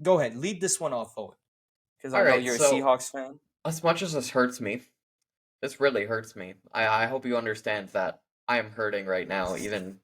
Go ahead, lead this one off, Owen, because I All know right, you're a so Seahawks fan. as much as this hurts me, this really hurts me. I hope you understand that I am hurting right now, even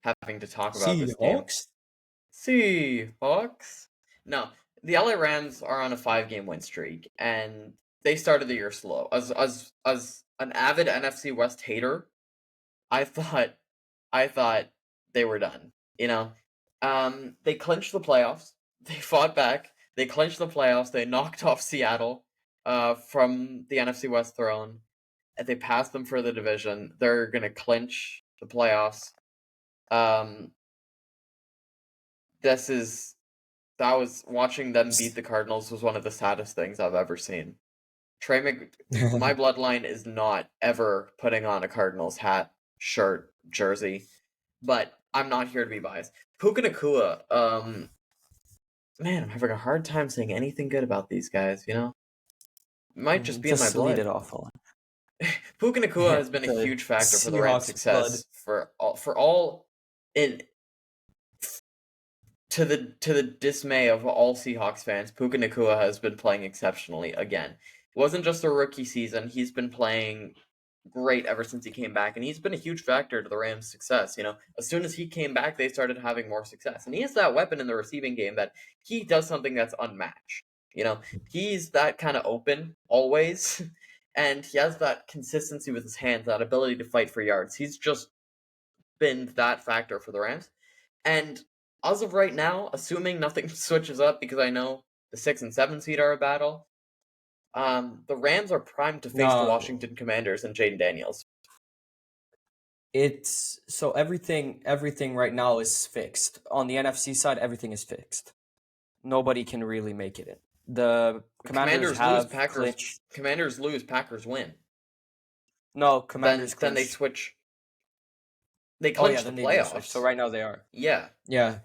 having to talk about this game. Seahawks? Seahawks? No, the LA Rams are on a 5-game win streak, and they started the year slow. As an avid NFC West hater, I thought I thought they were done. They clinched the playoffs. They fought back. They clinched the playoffs. They knocked off Seattle, from the NFC West throne. And they passed them for the division. They're gonna clinch the playoffs. Um, this is that was watching them beat the Cardinals was one of the saddest things I've ever seen. My bloodline is not ever putting on a Cardinals hat, shirt, jersey, but I'm not here to be biased. Puka Nacua, man, I'm having a hard time saying anything good about these guys. Might just be in my Just lead blood. it off, Owen. Puka Nacua has been a The huge factor for the Rams' Seahawks blood. success for all in to the dismay of all Seahawks fans. Puka Nacua has been playing exceptionally again. It wasn't just a rookie season; he's been playing great ever since he came back, and he's been a huge factor to the Rams' success. As soon as he came back, they started having more success, and he has that weapon in the receiving game that he does something that's unmatched. He's that kind of open always, and he has that consistency with his hands, that ability to fight for yards. He's just been that factor for the Rams, and as of right now, assuming nothing switches up, because I know the 6 and 7 seed are a battle. The Rams are primed to face the Washington Commanders and Jaden Daniels. It's so everything right now is fixed. On the NFC side, everything is fixed. Nobody can really make it in. The Commanders have lose, Packers clinched. Commanders lose, Packers win. No, Commanders then they switch. They clinch the playoffs. So right now they are. Yeah. Yeah.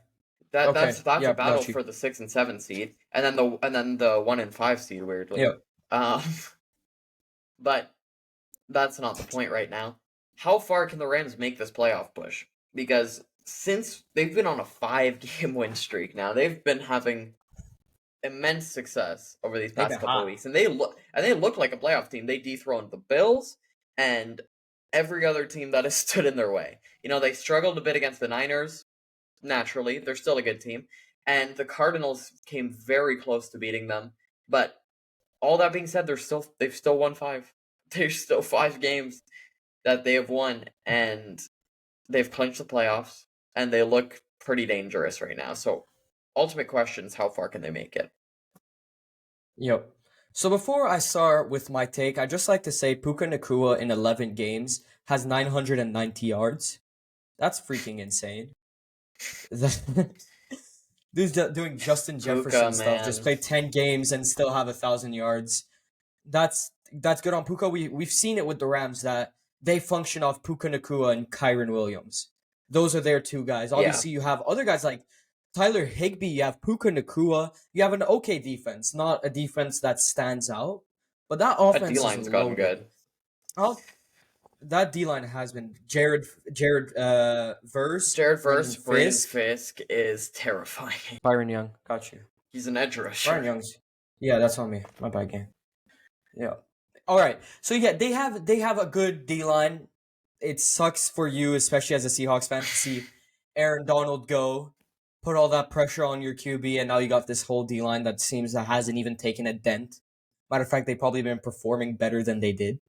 That's Yeah, a battle for the 6 and 7 seed, and then the 1 and 5 seed, weirdly. Yeah. But that's not the point right now. How far can the Rams make this playoff push? Because since they've been on a 5-game win streak now, they've been having immense success over these past couple of weeks, and they look like a playoff team. They dethroned the Bills and every other team that has stood in their way. They struggled a bit against the Niners. Naturally, they're still a good team, and the Cardinals came very close to beating them. But all that being said, they've still won 5. There's still 5 games that they have won, and they've clinched the playoffs, and they look pretty dangerous right now. So, ultimate question is, how far can they make it? Yep. So before I start with my take, I'd just like to say Puka Nacua in 11 games has 990 yards. That's freaking insane. Dude's doing Justin Jefferson stuff. Just play 10 games and still have 1,000 yards. That's good on Puka. We've seen it with the Rams that they function off Puka Nacua and Kyren Williams. Those are their two guys. Obviously, you have other guys like Tyler Higbee. You have Puka Nacua. You have an okay defense, not a defense that stands out, but that offense D-line's gotten good. Oh, that D-line has been Jared Verse. Jared Verse, Braden Fisk is terrifying. Byron Young, got you. He's an edge rusher. Byron Young's. Yeah, that's on me. My bad game. Yeah. All right. So yeah, they have a good D-line. It sucks for you, especially as a Seahawks fan, to see Aaron Donald go, put all that pressure on your QB, and now you got this whole D-line that seems that hasn't even taken a dent. Matter of fact, they've probably been performing better than they did.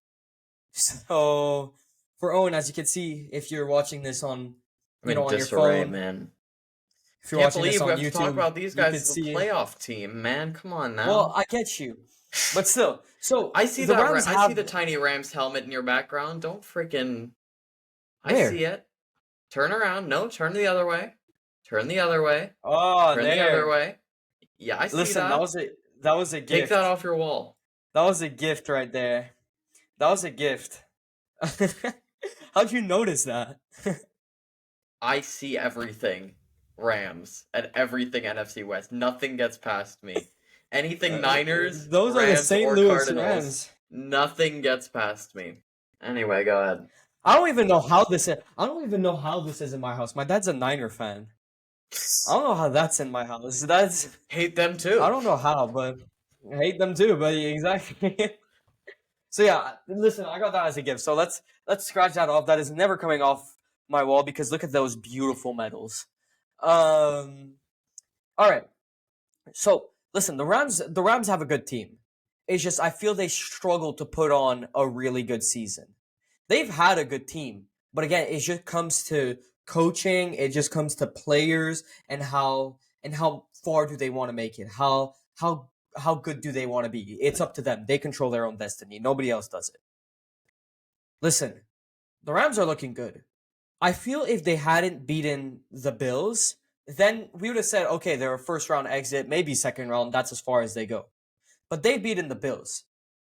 So, for Owen, as you can see, if you're watching this on, on your phone, man. If you're watching this on YouTube, we have to talk about these guys as a playoff team, man. Come on now. Well, I get you, but still. So I see I see the tiny Rams helmet in your background. Don't freaking. I see it. Turn around. No, turn the other way. Turn the other way. Oh, turn the other way. Yeah, I see that. Listen, that was a gift. Take that off your wall. That was a gift right there. That was a gift. How'd you notice that? I see everything Rams and everything NFC West. Nothing gets past me. Anything Niners, those Rams, are the St. Louis Cardinals, Rams. Nothing gets past me. Anyway, go ahead. I don't even know how this is in my house. My dad's a Niner fan. I don't know how that's in my house. That's Hate them I too. don't know how, but I hate them too. But exactly. So yeah, listen, I got that as a gift. So let's scratch that off. That is never coming off my wall because look at those beautiful medals. Um. All right. So listen, the Rams have a good team. It's just I feel they struggle to put on a really good season. They've had a good team, but again, it just comes to coaching. It just comes to players and how far do they want to make it? How good do they want to be? It's up to them. They control their own destiny. Nobody else does it. Listen, the Rams are looking good. I feel if they hadn't beaten the Bills, then we would have said, okay, they're a first round exit, maybe second round. That's as far as they go. But they beaten the Bills,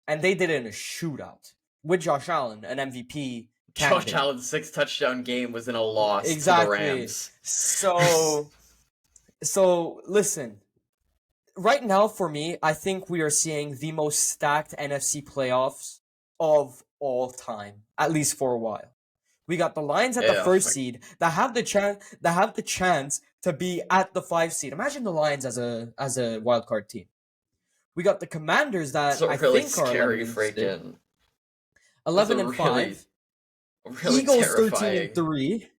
and they did it in a shootout with Josh Allen, an MVP Josh candidate. Allen's 6 touchdown game was in a loss to the Exactly. Rams. So listen. Right now, for me, I think we are seeing the most stacked NFC playoffs of all time, at least for a while. We got the Lions at the Yeah, first seed that have the chance to be at the 5 seed. Imagine the Lions as a wild card team. We got the Commanders it's that a I really think are 11 scary and 6, freaking. That's a 11 and really, 5. really Eagles 13 and terrifying. 3.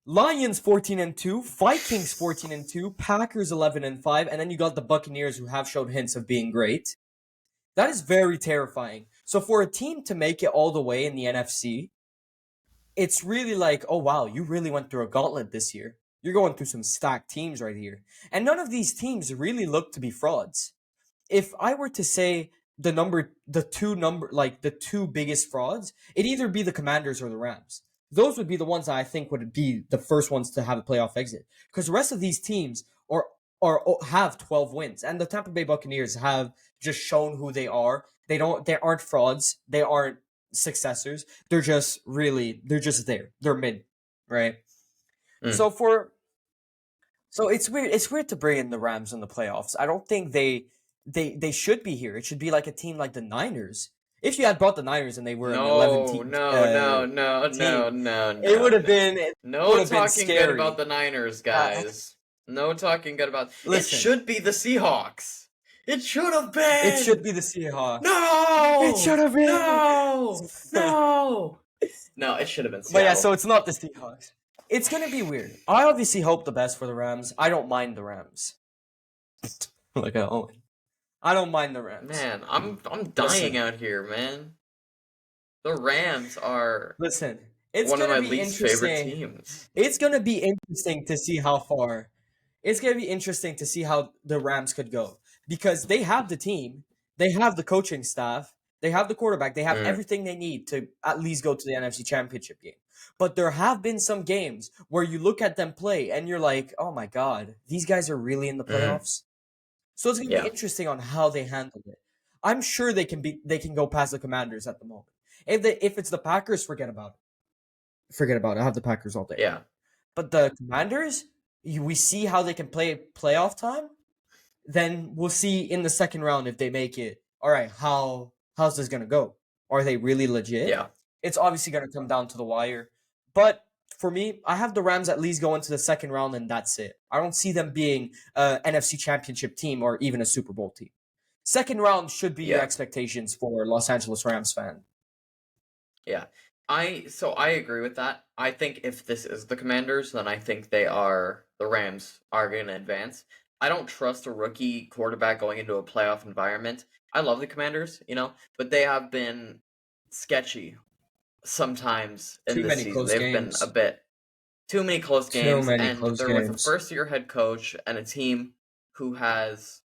Lions 14 and 2, Vikings 14 and 2, Packers 11 and 5, and then you got the Buccaneers who have showed hints of being great. That is very terrifying. So for a team to make it all the way in the NFC, it's really like, oh wow, you really went through a gauntlet this year. You're going through some stacked teams right here. And none of these teams really look to be frauds. If I were to say the two biggest frauds, it'd either be the Commanders or the Rams. Those would be the ones that I think would be the first ones to have a playoff exit. Because the rest of these teams are have 12 wins, and the Tampa Bay Buccaneers have just shown who they are. They aren't frauds. They aren't successors. They're just there. They're mid, right? Mm. So for so it's weird. It's weird to bring in the Rams in the playoffs. I don't think they should be here. It should be like a team like the Niners. If you had brought the Niners and they were an 11 No, team no, no, no, team, no, no, it no, would have no. been it would No have been talking good about scary. the Niners, Uh, guys. No talking good about. It listen, should be the Seahawks. It should have it should been. be the Seahawks. It should No, have been. no, no. No, it should have been But yeah, Seattle. so it's not the Seahawks. It's gonna be weird. I obviously hope the best for the Rams. I don't mind the Rams. Like Owen. I don't mind the Rams. Man, I'm dying Listen, out here, man. The Rams are listen. It's one of gonna my be least favorite interesting. teams. It's gonna be interesting to see how far. It's gonna be interesting to see how the Rams could go because they have the team, they have the coaching staff, they have the quarterback, they have Mm, everything they need to at least go to the NFC Championship game. But there have been some games where you look at them play and you're like, oh my god, these guys are really in the mm, playoffs. So it's gonna be yeah, interesting on how they handle it. I'm sure they can go past the Commanders at the moment. If it's the Packers, forget about it. Forget about it. I have the Packers all day. yeah, But the Commanders, we see how they can play playoff time. Then we'll see in the second round if they make it. All right, how's this gonna go? Are they really legit? yeah, It's obviously gonna come down to the wire. But for me, I have the Rams at least go into the second round, and that's it. I don't see them being a NFC Championship team or even a Super Bowl team. Second round should be your yeah, expectations for Los Angeles Rams fan. yeah. I agree with that. I think if this is the Commanders, then I think the Rams are going to advance. I don't trust a rookie quarterback going into a playoff environment. I love the Commanders, but they have been sketchy sometimes in Too this many season. close They've been a games. bit too many close Too games, many and close they're with a games. first-year head coach and a team who has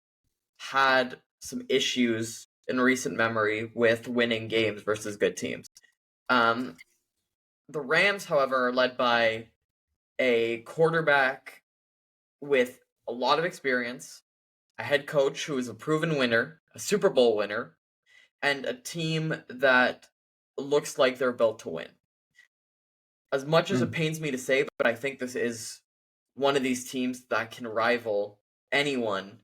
had some issues in recent memory with winning games versus good teams. Um, the Rams, however, are led by a quarterback with a lot of experience, a head coach who is a proven winner, a Super Bowl winner, and a team that looks like they're built to win. As much as it Mm. pains me to say, but I think this is one of these teams that can rival anyone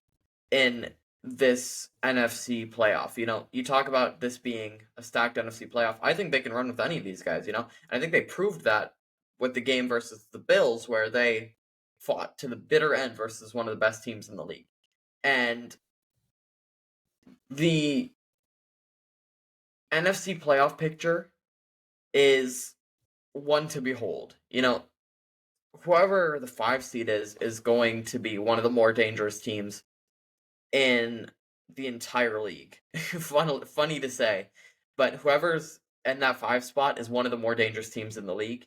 in this NFC playoff. You talk about this being a stacked NFC playoff. I think they can run with any of these guys, And I think they proved that with the game versus the Bills, where they fought to the bitter end versus one of the best teams in the league. And the NFC playoff picture is one to behold. Whoever the 5 seed is going to be one of the more dangerous teams in the entire league. Funny to say, but whoever's in that 5 spot is one of the more dangerous teams in the league.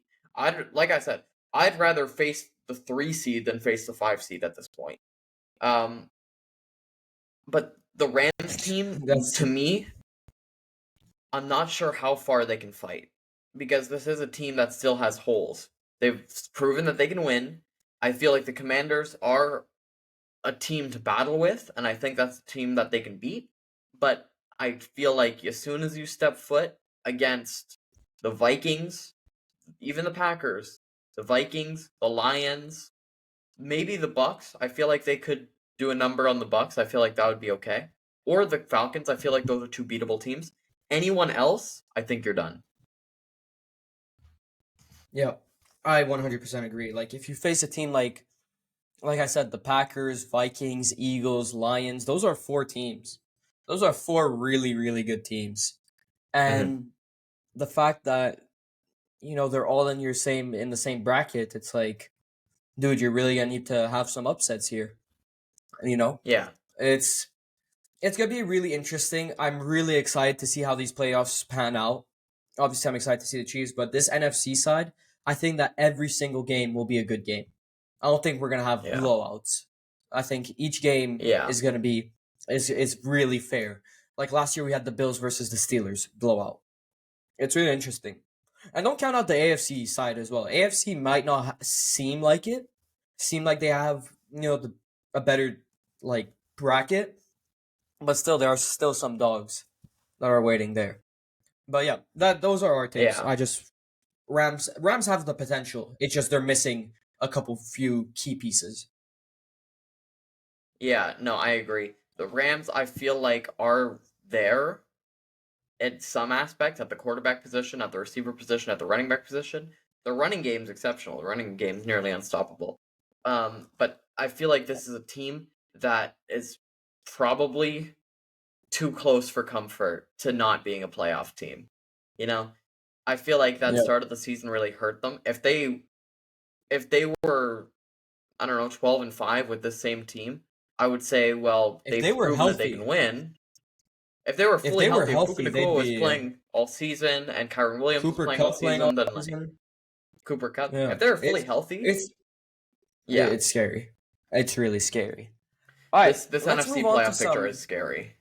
Like I said, I'd rather face the 3 seed than face the 5 seed at this point. But the Rams team, to me, I'm not sure how far they can fight, because this is a team that still has holes. They've proven that they can win. I feel like the Commanders are a team to battle with, and I think that's a team that they can beat. But I feel like as soon as you step foot against the Vikings, even the Packers, the Vikings, the Lions, maybe the Bucks, I feel like they could do a number on the Bucks. I feel like that would be okay. Or the Falcons, I feel like those are 2 beatable teams. Anyone else, I think you're done. Yeah, I 100% agree. Like, if you face a team like I said, the Packers, Vikings, Eagles, Lions, those are 4 teams. Those are 4 really, really good teams. And the fact that, they're all in the same bracket, it's like, dude, you're really gonna need to have some upsets here. Yeah. It's gonna be really interesting. I'm really excited to see how these playoffs pan out. Obviously, I'm excited to see the Chiefs, but this NFC side, I think that every single game will be a good game. I don't think we're gonna have blowouts. I think each game is gonna be is really fair. Like last year, we had the Bills versus the Steelers blowout. It's really interesting, and don't count out the AFC side as well. AFC might not seem like it, seem like they have a better like bracket, but still there are still some dogs that are waiting there. But yeah, those are our takes. Yeah. I just Rams have the potential. It's just they're missing a few key pieces. Yeah, no, I agree. The Rams, I feel like, are there in some aspects at the quarterback position, at the receiver position, at the running back position. The running game's exceptional. The running game's nearly unstoppable. But I feel like this is a team that is probably too close for comfort to not being a playoff team. I feel like that start of the season really hurt them. If they were, I don't know, 12-5 with the same team, I would say, well, If they they've were proven that they healthy, can win. If they were fully healthy, if Puka they'd Nacua was be playing all season and Kyron Williams was Cooper playing all Cup playing all season, then like season. Cooper Cup. Yeah, If they were fully healthy, yeah, it's scary. It's really scary. All right, this let's move NFC on to playoff picture some. is scary.